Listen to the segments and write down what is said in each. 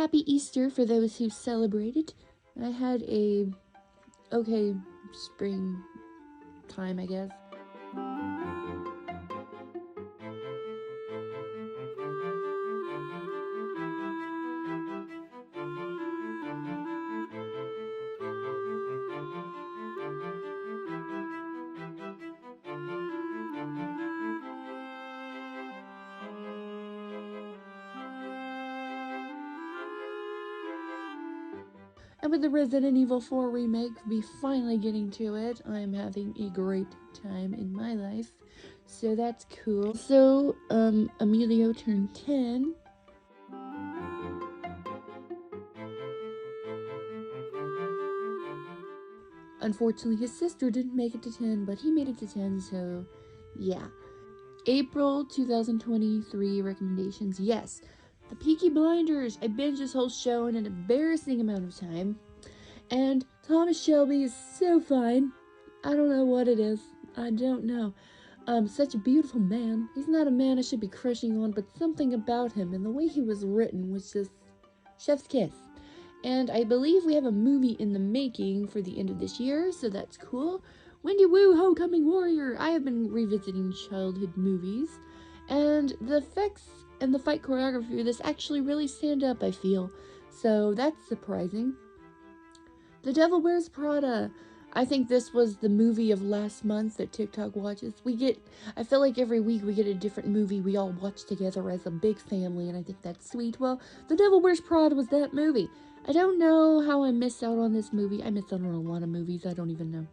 happy Easter for those who celebrate it. I had a okay spring time, I guess. And with the Resident Evil 4 remake, me finally getting to it, I'm having a great time in my life. So that's cool. So, Emilio turned 10. Unfortunately, his sister didn't make it to 10, but he made it to 10, so yeah. April 2023 recommendations. Yes, The Peaky Blinders. I binged this whole show in an embarrassing amount of time. And Thomas Shelby is so fine. I don't know what it is. I don't know. Such a beautiful man. He's not a man I should be crushing on, but something about him and the way he was written was just chef's kiss. And I believe we have a movie in the making for the end of this year, so that's cool. Wendy Woo Homecoming Warrior. I have been revisiting childhood movies, and the effects and the fight choreography of this actually really stand up, I feel. So that's surprising. The Devil Wears Prada. I think this was the movie of last month that TikTok watches. I feel like every week we get a different movie we all watch together as a big family, and I think that's sweet. Well, The Devil Wears Prada was that movie. I don't know how I missed out on this movie. I missed out on a lot of movies, I don't even know.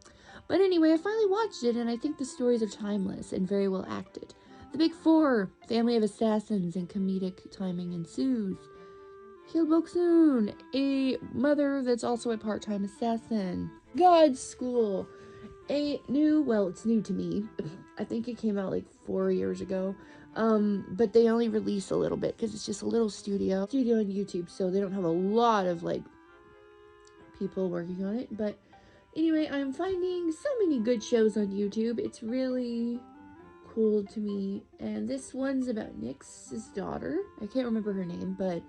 But anyway, I finally watched it, and I think the stories are timeless and very well acted. The Big Four, family of assassins, and comedic timing ensues. Kill Boksoon, a mother that's also a part-time assassin. God's School, it's new to me. I think it came out like 4 years ago. But they only release a little bit because it's just a little studio on YouTube, so they don't have a lot of like people working on it. But anyway, I'm finding so many good shows on YouTube. It's really cool to me. And this one's about Nyx's daughter. I can't remember her name, but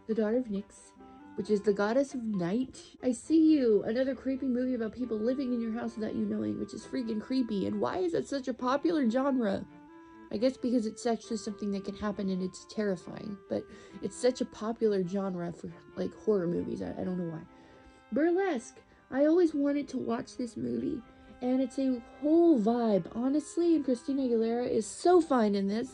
the daughter of Nyx, which is the goddess of night. I See You, another creepy movie about people living in your house without you knowing, which is freaking creepy. And why is it such a popular genre? I guess because it's actually something that can happen and it's terrifying, but it's such a popular genre for like horror movies. I don't know why. Burlesque. I always wanted to watch this movie, and it's a whole vibe, honestly, and Christina Aguilera is so fine in this.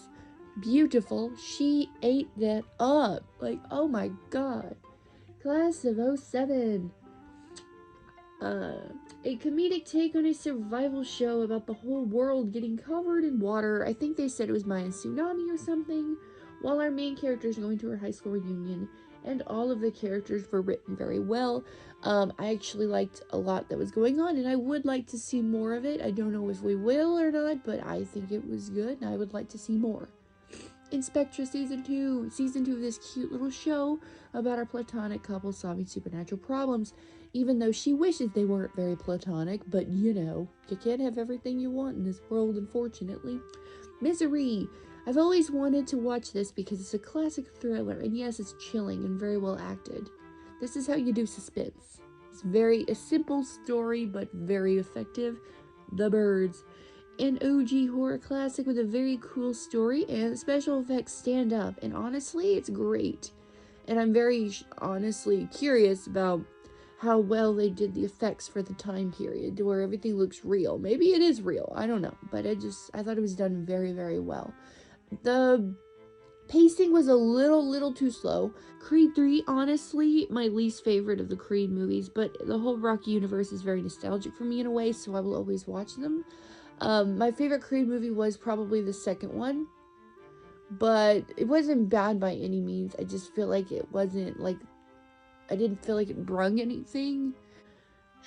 Beautiful. She ate that up. Like, oh my god. Class of 07. A comedic take on a survival show about the whole world getting covered in water. I think they said it was Mayan tsunami or something, while our main character is going to her high school reunion, and all of the characters were written very well. I actually liked a lot that was going on, and I would like to see more of it. I don't know if we will or not, but I think it was good, and I would like to see more. Inspectra Season 2 of this cute little show about our platonic couple solving supernatural problems, even though she wishes they weren't very platonic, but you know, you can't have everything you want in this world, unfortunately. Misery. I've always wanted to watch this because it's a classic thriller, and yes, it's chilling and very well acted. This is how you do suspense. It's a simple story, but very effective. The Birds. An OG horror classic with a very cool story, and special effects stand up, and honestly, it's great. And I'm very honestly curious about how well they did the effects for the time period, to where everything looks real. Maybe it is real, I don't know, but I thought it was done very, very well. The pacing was a little too slow. Creed 3, honestly, my least favorite of the Creed movies, but the whole Rocky universe is very nostalgic for me in a way, so I will always watch them. My favorite Creed movie was probably the second one, but it wasn't bad by any means. I just feel like it wasn't, like, I didn't feel like it brung anything.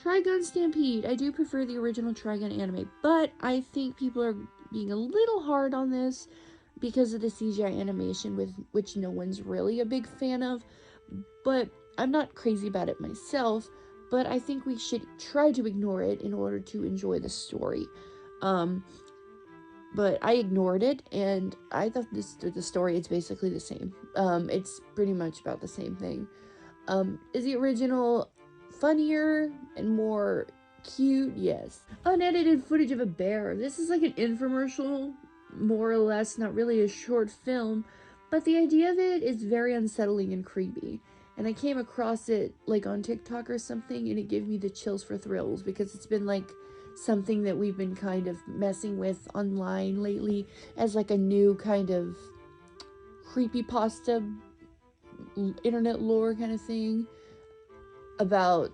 Trigun Stampede. I do prefer the original Trigun anime, but I think people are being a little hard on this because of the CGI animation, with which no one's really a big fan of, but I'm not crazy about it myself, but I think we should try to ignore it in order to enjoy the story. But I ignored it, and I thought the story is basically the same. It's pretty much about the same thing. Is the original funnier and more cute? Yes. Unedited footage of a bear. This is like an infomercial, more or less, not really a short film, but the idea of it is very unsettling and creepy. And I came across it like on TikTok or something, and it gave me the chills for thrills because it's been like something that we've been kind of messing with online lately as like a new kind of creepypasta internet lore kind of thing about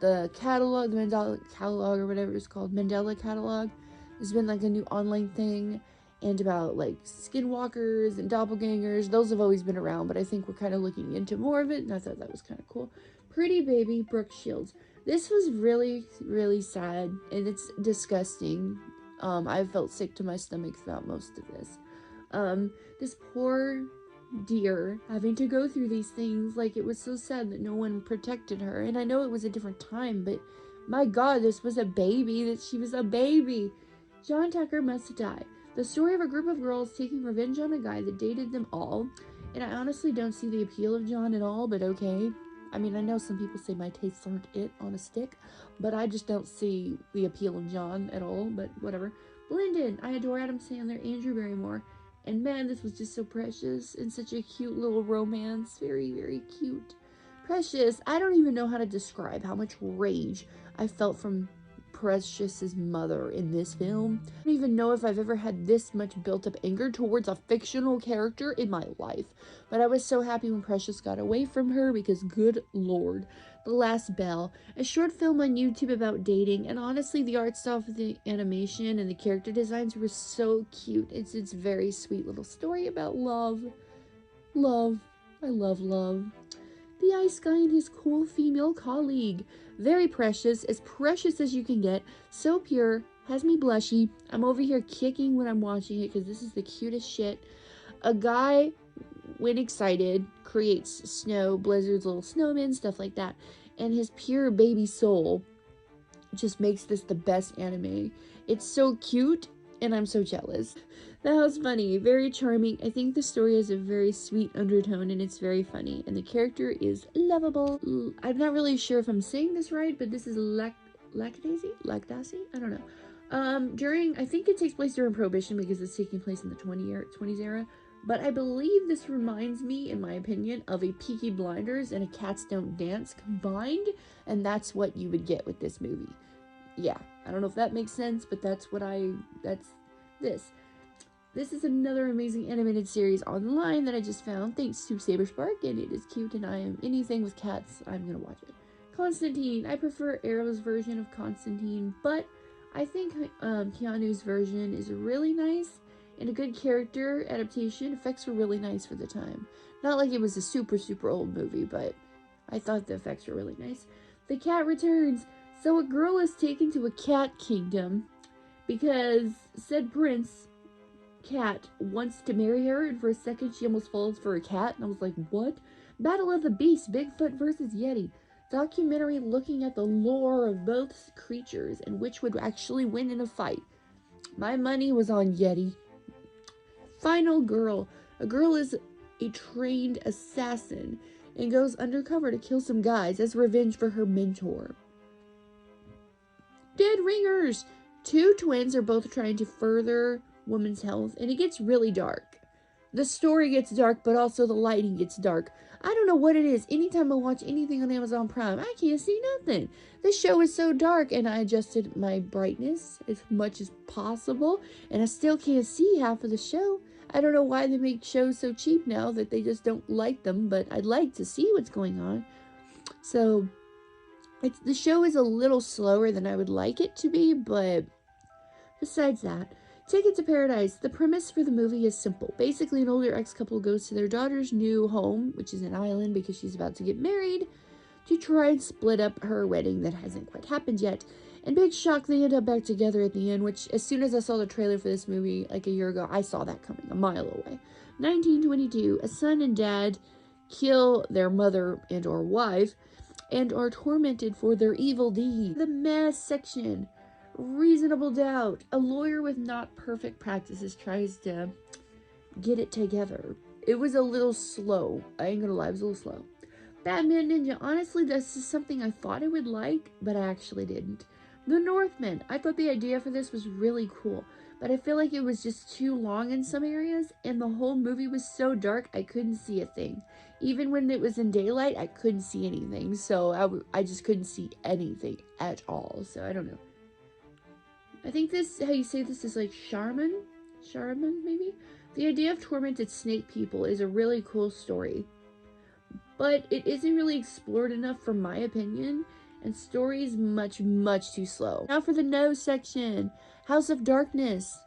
the catalog, the Mandela catalog or whatever it's called, Mandela catalog. There's been like a new online thing, and about like skinwalkers and doppelgangers. Those have always been around, but I think we're kind of looking into more of it, and I thought that was kind of cool. Pretty Baby, Brooke Shields. This was really, really sad, and it's disgusting. I felt sick to my stomach throughout most of this. This poor dear having to go through these things, like, it was so sad that no one protected her. And I know it was a different time, but my god, this was a baby, that she was a baby. John Tucker must die. The story of a group of girls taking revenge on a guy that dated them all. And I honestly don't see the appeal of John at all, but okay. I mean, I know some people say my tastes aren't it on a stick, but I just don't see the appeal of John at all, but whatever. Blended. I adore Adam Sandler, Andrew Barrymore. And man, this was just so precious and such a cute little romance. Very, very cute. Precious. I don't even know how to describe how much rage I felt from Precious's mother in this film. I don't even know if I've ever had this much built up anger towards a fictional character in my life. But I was so happy when Precious got away from her because good lord. The Last Bell, a short film on YouTube about dating, and honestly the art style for the animation and the character designs were so cute. It's very sweet little story about love. Love. I love love. The Ice Guy and his cool female colleague. Very precious as you can get. So pure, has me blushy. I'm over here kicking when I'm watching it because this is the cutest shit. A guy, when excited, creates snow, blizzards, little snowmen, stuff like that. And his pure baby soul just makes this the best anime. It's so cute, and I'm so jealous. That was funny, very charming. I think the story has a very sweet undertone, and it's very funny. And the character is lovable. I'm not really sure if I'm saying this right, but this is Lactase? I don't know. I think it takes place during Prohibition because it's taking place in the 20s era. But I believe this reminds me, in my opinion, of a Peaky Blinders and a Cats Don't Dance combined, and that's what you would get with this movie. Yeah, I don't know if that makes sense, but that's this. This is another amazing animated series online that I just found thanks to Saberspark, and it is cute, and I am anything with cats, I'm gonna watch it. Constantine. I prefer Arrow's version of Constantine, but I think Keanu's version is really nice. And a good character adaptation. Effects were really nice for the time. Not like it was a super, super old movie, but I thought the effects were really nice. The Cat Returns. So a girl is taken to a cat kingdom because said prince cat wants to marry her, and for a second she almost falls for a cat, and I was like, what? Battle of the Beasts, Bigfoot versus Yeti. Documentary looking at the lore of both creatures and which would actually win in a fight. My money was on Yeti. Final Girl. A girl is a trained assassin and goes undercover to kill some guys as revenge for her mentor. Dead Ringers. Two twins are both trying to further women's health, and it gets really dark. The story gets dark, but also the lighting gets dark. I don't know what it is. Anytime I watch anything on Amazon Prime, I can't see nothing. This show is so dark, and I adjusted my brightness as much as possible, and I still can't see half of the show. I don't know why they make shows so cheap now that they just don't like them, but I'd like to see what's going on. So, the show is a little slower than I would like it to be, but besides that, Ticket to Paradise. The premise for the movie is simple. Basically, an older ex-couple goes to their daughter's new home, which is an island because she's about to get married, to try and split up her wedding that hasn't quite happened yet. And big shock, they end up back together at the end, which as soon as I saw the trailer for this movie like a year ago, I saw that coming a mile away. 1922, a son and dad kill their mother and or wife and are tormented for their evil deed. The mess section. Reasonable Doubt. A lawyer with not perfect practices tries to get it together. It was a little slow. I ain't gonna lie, it was a little slow. Batman Ninja, honestly, this is something I thought I would like, but I actually didn't. The Northman, I thought the idea for this was really cool, but I feel like it was just too long in some areas, and the whole movie was so dark I couldn't see a thing. Even when it was in daylight, I couldn't see anything, so I just couldn't see anything at all, so I don't know. I think this, how you say this, is like Charmin, maybe? The idea of tormented snake people is a really cool story, but it isn't really explored enough for my opinion, and story is much too slow. Now for the no section, House of Darkness.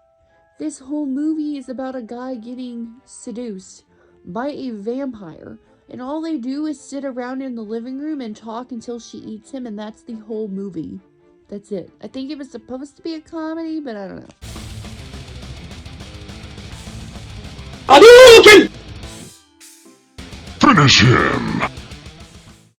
This whole movie is about a guy getting seduced by a vampire, and all they do is sit around in the living room and talk until she eats him, and that's the whole movie. That's it. I think it was supposed to be a comedy, but I don't know. Finish him!